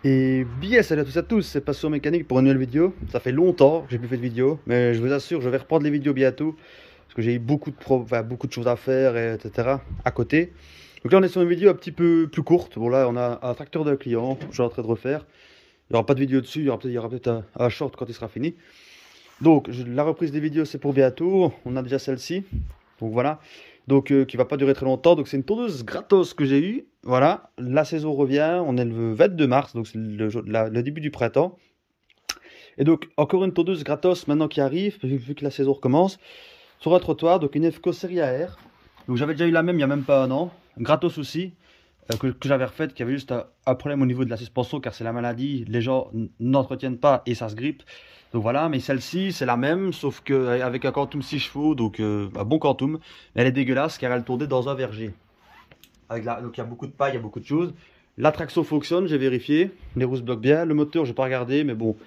Et bien, salut à tous et à tous, c'est Passion Mécanique pour une nouvelle vidéo. Ça fait longtemps que j'ai plus fait de vidéo, mais je vous assure, je vais reprendre les vidéos bientôt. Parce que j'ai eu beaucoup de choses à faire, etc. à côté. Donc là, on est sur une vidéo un petit peu plus courte. Bon, là, on a un tracteur d'un client, que je suis en train de refaire. Il n'y aura pas de vidéo dessus, il y aura peut-être un short quand il sera fini. Donc, la reprise des vidéos, c'est pour bientôt. On a déjà celle-ci. Donc voilà. Donc, qui va pas durer très longtemps. Donc, c'est une tondeuse gratos que j'ai eue. Voilà. La saison revient. On est le 22 mars. Donc, c'est le début du printemps. Et donc, encore une tondeuse gratos maintenant qui arrive, vu que la saison recommence. Sur un trottoir. Donc, une EFCO série AR. Donc, j'avais déjà eu la même il y a même pas un an. Gratos aussi. Que j'avais refaite, qui avait juste un problème au niveau de la suspension, car c'est la maladie, les gens n'entretiennent pas et ça se grippe. Donc voilà, mais celle-ci c'est la même, sauf qu'avec un Quantum 6 chevaux, donc un bon Quantum, mais elle est dégueulasse car elle tournait dans un verger. Donc il y a beaucoup de paille, il y a beaucoup de choses. La traction fonctionne, j'ai vérifié, les roues se bloquent bien, le moteur j'ai pas regardé, mais bon,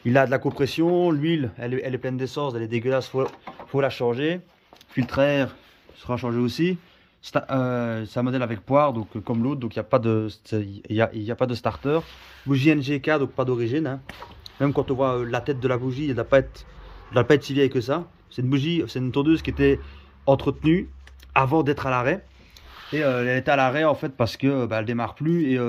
il a de la compression, l'huile elle est pleine d'essence, elle est dégueulasse, faut la changer. Filtre à air sera changé aussi. C'est un modèle avec poire, donc comme l'autre, donc il n'y a pas de starter. Bougie NGK, donc pas d'origine. Hein. Même quand on voit la tête de la bougie, elle ne doit pas être si vieille que ça. C'est une bougie, c'est une tondeuse qui était entretenue avant d'être à l'arrêt. Et elle était à l'arrêt en fait parce que elle démarre plus et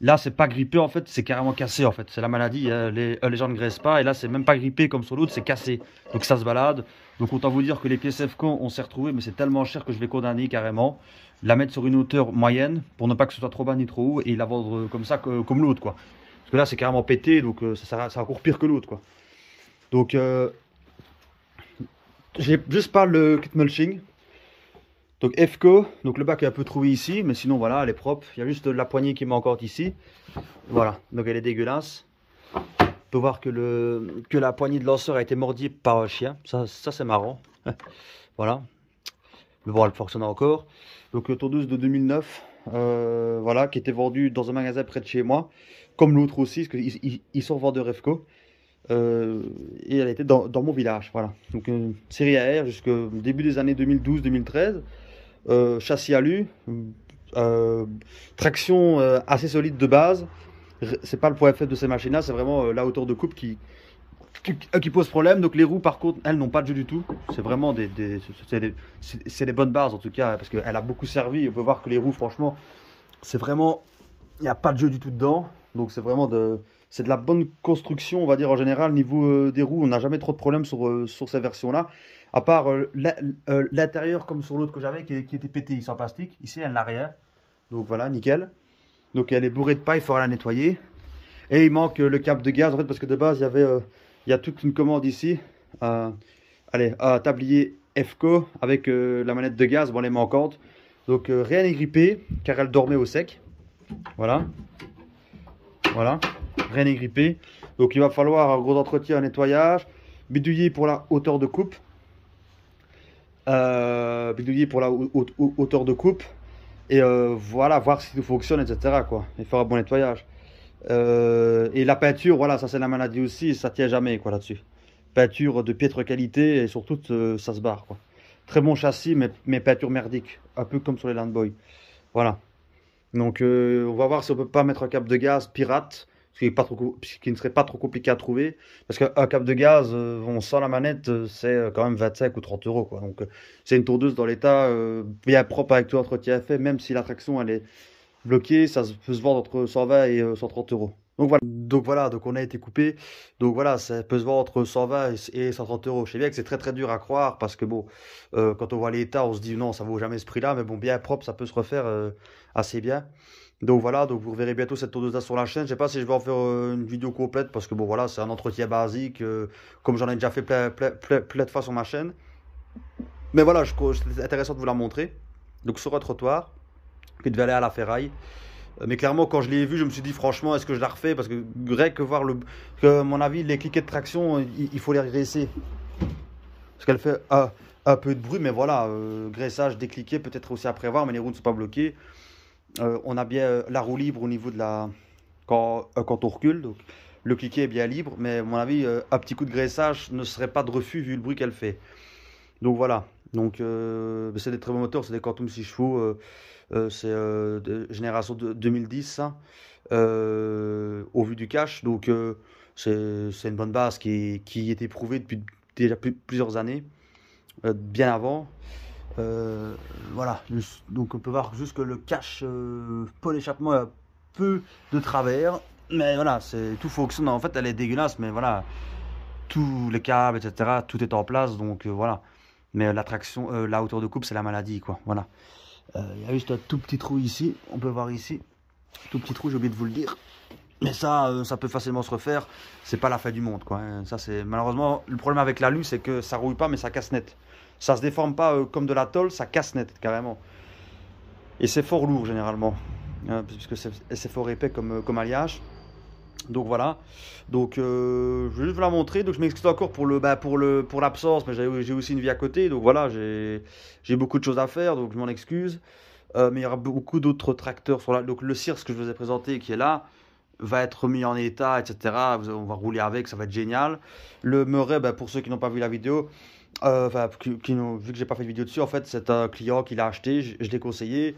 là c'est pas grippé en fait, c'est carrément cassé en fait, c'est la maladie, hein. Les gens ne graissent pas et là c'est même pas grippé comme sur l'autre, c'est cassé, donc ça se balade. Donc autant vous dire que les pièces FCO on s'est retrouvé, mais c'est tellement cher que je vais condamner carrément, la mettre sur une hauteur moyenne pour ne pas que ce soit trop bas ni trop haut et la vendre comme ça comme l'autre quoi. Parce que là c'est carrément pété, donc ça encore pire que l'autre quoi. Donc j'ai juste pas le kit mulching. Donc FCO, donc le bac est un peu troué ici, mais sinon voilà, elle est propre. Il y a juste la poignée qui manque encore ici. Voilà, donc elle est dégueulasse. On peut voir que la poignée de lanceur a été mordie par un chien. Ça c'est marrant. Voilà. Mais bon, elle fonctionne encore. Donc tondeuse de 2009, voilà, qui était vendue dans un magasin près de chez moi. Comme l'autre aussi, parce qu'ils sont vendeurs FCO. Et elle était dans mon village, voilà. Donc une série AR jusqu'au début des années 2012-2013. Châssis alu, traction assez solide de base. C'est pas le point faible de ces machines là, c'est vraiment la hauteur de coupe qui pose problème. Donc les roues par contre elles n'ont pas de jeu du tout, c'est vraiment c'est des bonnes bases en tout cas, parce qu'elle a beaucoup servi. On peut voir que les roues franchement c'est vraiment, il n'y a pas de jeu du tout dedans, donc c'est de la bonne construction on va dire en général. Niveau des roues on n'a jamais trop de problèmes sur ces versions là, à part l'intérieur comme sur l'autre que j'avais qui était pété ici en plastique. Ici elle n'a rien, donc voilà nickel. Donc elle est bourrée de paille, il faudra la nettoyer. Et il manque le câble de gaz en fait, parce que de base il y a toute une commande ici, allez, un tablier FCO avec la manette de gaz, bon elle est manquante. Donc rien n'est grippé car elle dormait au sec. Voilà, voilà, rien n'est grippé. Donc il va falloir un gros entretien, un nettoyage, bidouiller pour la hauteur de coupe. Bidouiller pour la hauteur de coupe. Et voilà, voir si tout fonctionne, etc. quoi. Il faut un bon nettoyage. Et la peinture, voilà, ça c'est la maladie aussi, ça tient jamais quoi là-dessus. Peinture de piètre qualité et surtout ça se barre quoi. Très bon châssis, mais peinture merdique, un peu comme sur les Landboy. Voilà. Donc on va voir si on peut pas mettre un câble de gaz pirate, ce qui ne serait pas trop compliqué à trouver. Parce qu'un câble de gaz, sans la manette, c'est quand même 25 ou 30 euros quoi. Donc c'est une tondeuse dans l'état bien propre avec tout l'entretien fait, même si la traction elle est bloquée, ça peut se vendre entre 120 et 130 euros. Donc on a été coupé. Donc voilà, ça peut se vendre entre 120 et 130 euros. Je sais bien que c'est très très dur à croire parce que bon, quand on voit l'état, on se dit non, ça vaut jamais ce prix-là. Mais bon, bien propre, ça peut se refaire assez bien. Donc voilà, donc vous reverrez bientôt cette tondeuse là sur la chaîne. Je sais pas si je vais en faire une vidéo complète parce que bon voilà, c'est un entretien basique, comme j'en ai déjà fait plein de fois sur ma chaîne. Mais voilà, c'est intéressant de vous la montrer. Donc sur un trottoir, qui devait aller à la ferraille. Mais clairement, quand je l'ai vu, je me suis dit franchement, est-ce que je la refais? Parce que grec, que à mon avis, les cliquets de traction, il faut les graisser. Parce qu'elle fait un peu de bruit, mais voilà, graissage, décliqué, peut-être aussi à prévoir, mais les roues ne sont pas bloquées. On a bien la roue libre au niveau de quand on recule. Donc le cliquet est bien libre, mais à mon avis, un petit coup de graissage ne serait pas de refus vu le bruit qu'elle fait. Donc voilà. Donc c'est des très bons moteurs, c'est des Quantum 6 chevaux. C'est de génération de 2010 ça. au vu du cash. Donc c'est une bonne base qui est éprouvée depuis déjà plusieurs années, bien avant. Voilà, donc on peut voir juste que le cache pour l'échappement a un peu de travers, mais voilà, tout fonctionne. En fait, elle est dégueulasse, mais voilà, tous les câbles, etc., tout est en place, donc voilà. Mais l'attraction, la hauteur de coupe, c'est la maladie, quoi. Voilà. Il y a juste un tout petit trou ici, on peut voir ici, tout petit trou, j'ai oublié de vous le dire. Mais ça peut facilement se refaire. C'est pas la fin du monde, quoi. Ça, c'est malheureusement le problème avec l'alu, c'est que ça rouille pas, mais ça casse net. Ça se déforme pas comme de la tôle, ça casse net carrément. Et c'est fort lourd généralement, puisque c'est fort épais comme alliage. Donc voilà. Donc je vais juste vous la montrer. Donc je m'excuse encore pour l'absence, mais j'ai aussi une vie à côté. Donc voilà, j'ai beaucoup de choses à faire, donc je m'en excuse. Mais il y aura beaucoup d'autres tracteurs sur là. Donc le Circe que je vous ai présenté, qui est là, va être mis en état, etc. On va rouler avec, ça va être génial. Le Murray, pour ceux qui n'ont pas vu la vidéo, vu que j'ai pas fait de vidéo dessus, en fait, c'est un client qui l'a acheté, je l'ai conseillé.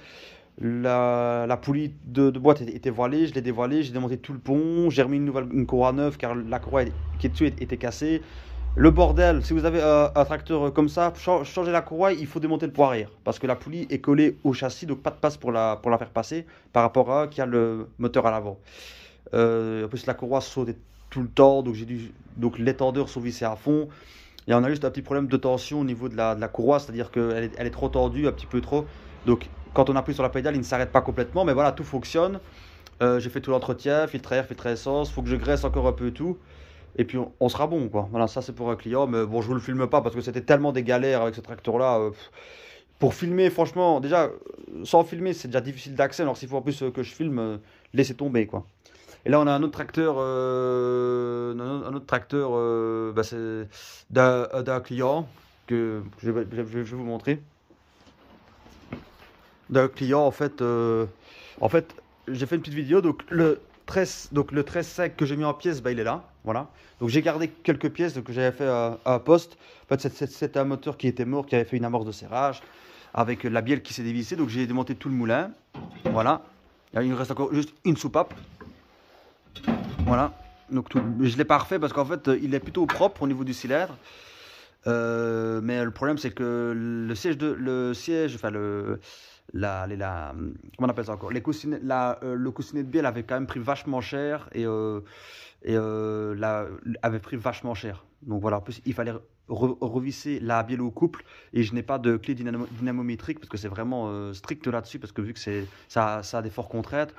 La poulie de boîte était voilée, je l'ai dévoilée, j'ai démonté tout le pont, j'ai remis une courroie neuve car la courroie qui est dessus était cassée. Le bordel, si vous avez un tracteur comme ça, changer la courroie, il faut démonter le poids arrière parce que la poulie est collée au châssis, donc pas de passe pour la faire passer par rapport à qui a le moteur à l'avant. En plus, la courroie sautait tout le temps, donc les tendeurs sont vissés à fond. Et on a juste un petit problème de tension au niveau de la courroie, c'est-à-dire qu'elle est trop tendue, un petit peu trop. Donc quand on appuie sur la pédale, il ne s'arrête pas complètement, mais voilà, tout fonctionne. J'ai fait tout l'entretien, filtre air, filtre essence, faut que je graisse encore un peu tout. Et puis on sera bon, quoi. Voilà, ça c'est pour un client, mais bon, je vous le filme pas parce que c'était tellement des galères avec ce tracteur-là. Pour filmer, franchement, déjà, sans filmer, c'est déjà difficile d'accès, alors s'il faut en plus que je filme, laissez tomber, quoi. Et là, on a un autre tracteur, c'est d'un client que je vais vous montrer. D'un client, en fait, j'ai fait une petite vidéo. Donc le 13 sec que j'ai mis en pièces, il est là, voilà. Donc j'ai gardé quelques pièces que j'avais fait à un poste. En fait, c'était un moteur qui était mort, qui avait fait une amorce de serrage avec la bielle qui s'est dévissée. Donc j'ai démonté tout le moulin, voilà. Il me reste encore juste une soupape. Voilà, donc je l'ai pas refait parce qu'en fait il est plutôt propre au niveau du cylindre. Mais le problème c'est que comment on appelle ça encore, le coussinet de bielle avait quand même pris vachement cher avait pris vachement cher. Donc voilà, en plus il fallait revisser la bielle au couple et je n'ai pas de clé dynamométrique parce que c'est vraiment strict là-dessus parce que vu que ça a des fortes contraintes.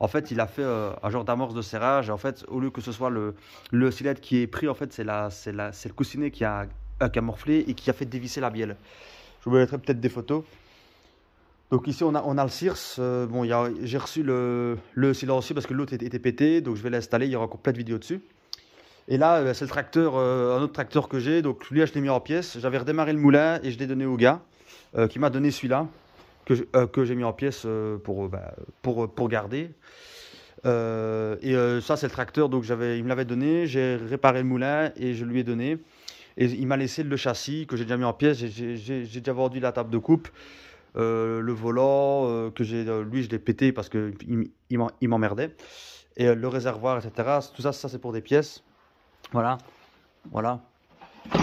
En fait, il a fait un genre d'amorce de serrage. Et en fait, au lieu que ce soit le cylindre qui est pris, en fait, c'est le coussinet qui a morflé et qui a fait dévisser la bielle. Je vous mettrai peut-être des photos. Donc ici, on a le Circe. Bon, j'ai reçu le silencieux parce que l'autre était pété. Donc je vais l'installer. Il y aura encore plein de vidéos dessus. Et là, c'est le tracteur, un autre tracteur que j'ai. Donc lui, je l'ai mis en pièces. J'avais redémarré le moulin et je l'ai donné au gars qui m'a donné celui-là. Que j'ai mis en pièces pour garder. Ça c'est le tracteur, donc il me l'avait donné, j'ai réparé le moulin et je lui ai donné. Et il m'a laissé le châssis que j'ai déjà mis en pièces, j'ai déjà vendu la table de coupe, le volant, lui je l'ai pété parce qu'il m'emmerdait. Et le réservoir, etc. Tout ça, c'est pour des pièces. Voilà, voilà.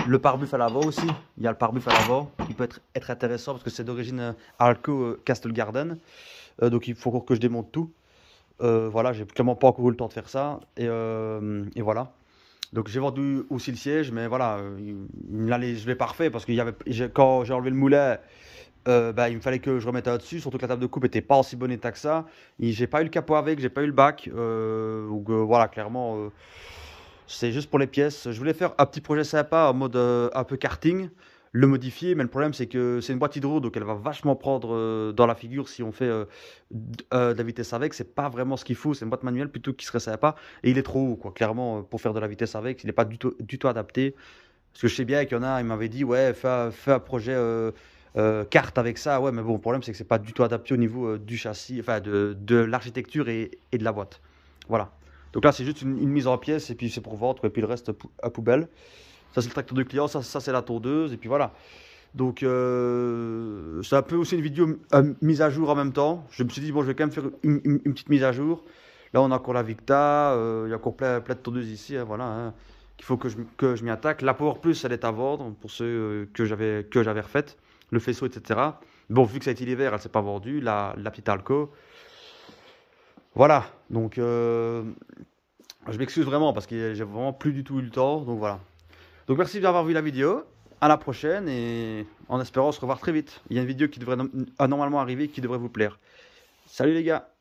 Le pare-buff à l'avant aussi, il y a le pare-buff à l'avant qui peut être intéressant parce que c'est d'origine Alco Castle Garden. Donc il faut encore que je démonte tout. Voilà, j'ai clairement pas encore eu le temps de faire ça. Et voilà. Donc j'ai vendu aussi le siège, mais voilà, je l'ai pas refait parce que quand j'ai enlevé le moulin, il me fallait que je remette au-dessus, surtout que la table de coupe était pas en si bon état que ça. J'ai pas eu le capot avec, j'ai pas eu le bac. Donc voilà, clairement. C'est juste pour les pièces. Je voulais faire un petit projet sympa en mode un peu karting, le modifier, mais le problème c'est que c'est une boîte hydro, donc elle va vachement prendre dans la figure si on fait de la vitesse avec. C'est pas vraiment ce qu'il faut, c'est une boîte manuelle plutôt qui serait sympa. Et il est trop haut, quoi. Clairement, pour faire de la vitesse avec, il n'est pas du tout adapté. Parce que je sais bien qu'il y en a, il m'avait dit, ouais, fais un projet kart avec ça. Ouais, mais bon, le problème c'est que c'est pas du tout adapté au niveau du châssis, enfin de l'architecture et de la boîte. Voilà. Donc là, c'est juste une mise en pièces et puis c'est pour vendre et puis le reste à poubelle. Ça, c'est le tracteur du client, ça c'est la tondeuse et puis voilà. Donc, c'est un peu aussi une vidéo mise à jour en même temps. Je me suis dit, bon, je vais quand même faire une petite mise à jour. Là, on a encore la Victa, il y a encore plein de tondeuses ici, hein, voilà, hein, qu'il faut que je m'y attaque. La Power Plus, elle est à vendre pour ceux que j'avais refaites, le faisceau, etc. Bon, vu que ça a été l'hiver, elle s'est pas vendue. La petite Alco, voilà. Donc, je m'excuse vraiment parce que j'ai vraiment plus du tout eu le temps. Donc voilà. Donc merci d'avoir vu la vidéo. À la prochaine et en espérant se revoir très vite. Il y a une vidéo qui devrait normalement arriver qui devrait vous plaire. Salut les gars!